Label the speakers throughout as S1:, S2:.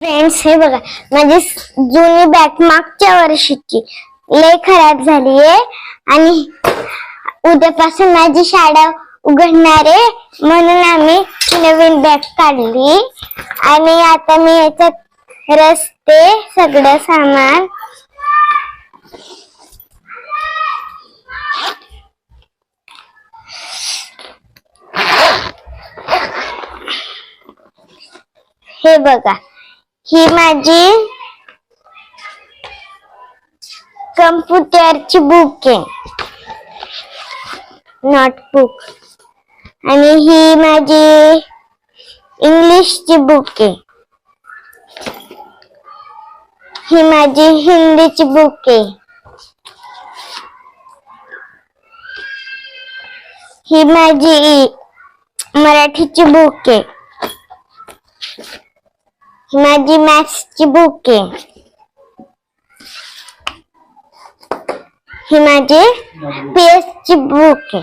S1: Friends, हे बघा माझी जुनी बॅग मागच्या वर्षीची लय खराब झाली आहे आणि उद्यापासून माझी शाळा उघडणार आहे म्हणून आम्ही नवीन बॅग काढली आणि आता मी याच्यात रस्ते सगळं सामान हे बघा, ही माझी कम्प्युटरची बुक आहे, नोटबुक, आणि ही माझी इंग्लिशची बुक आहे, ही माझी हिंदीची बुक आहे, ही माझी मराठीची बुक आहे, ही माझी मॅथ्सची बुक आहे, ही माझी PS ची बुक आहे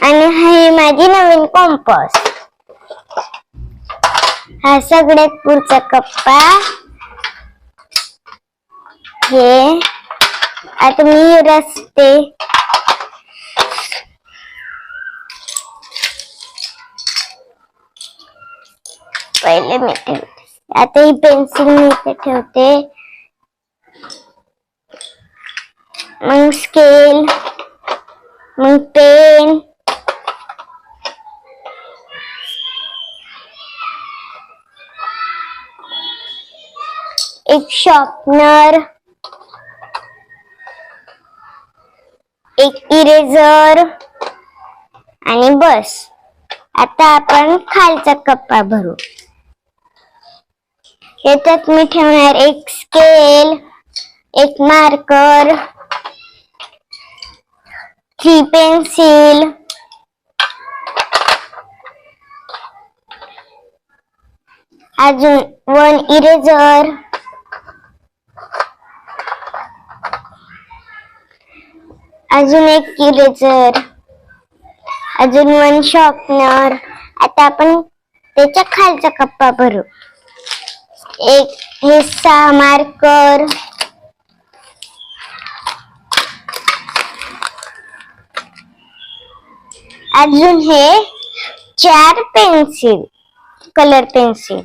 S1: आणि ही माझी नवीन कंपास. हा सगळ्यात पुढचा कप्पा. हे आता मी रस्ते पहिले मी ठेवते. आता ही पेन्सिल मी इथे ठेवते, मग स्केल, मग पेन, एक शॉर्पनर, एक इरेजर आणि बस. आता आपण खालचा कप्पा भरू. याच्यात मी ठेवणार एक स्केल, एक मार्कर, 3 पेन्सिल, अजून 1 इरेजर, अजून एक इरेजर, अजून 1 शॉर्पनर. आता आपण त्याच्या खालचा कप्पा भरू. एक हे 6 मार्कर, अजून हे 4 पेन्सिल, कलर पेन्सिल.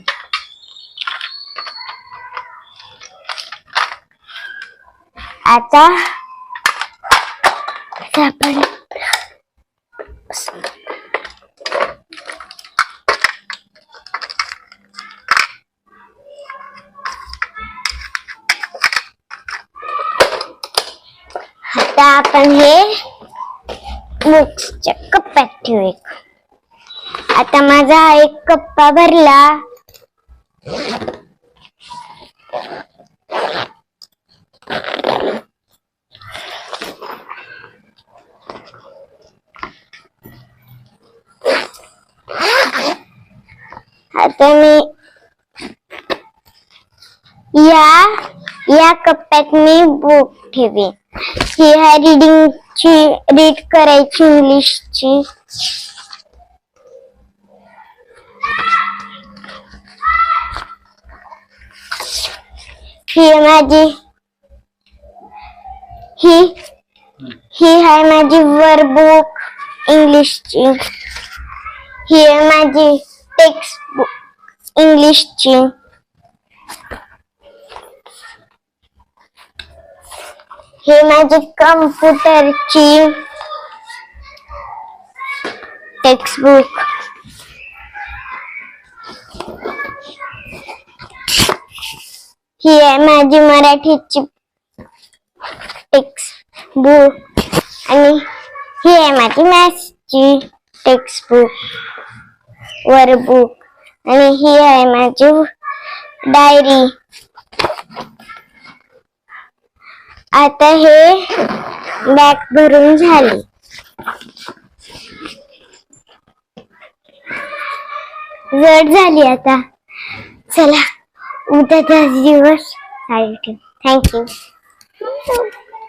S1: आता आपण हे बुक्सच्या कप्प्यात ठेवू. आता माझा एक कप्पा भरला. आता मी या कप्प्यात मी बुक ठेवीन. ही आहे रीड करायची इंग्लिशची. ही आहे माझी वर्कबुक इंग्लिशची. ही आहे माझी टेक्स्ट बुक इंग्लिशची. हे माझी कम्प्युटरची टेक्स्ट बुक. ही आहे माझी मराठीची टेक्स्ट बुक आणि ही आहे माझी मॅथ्सची टेक्स्ट बुक वर्कबुक आणि ही आहे माझी डायरी. आता हे बॅग भरून झाली. जड झाली. आता चला उद्याचा दिवस. थँक्यू.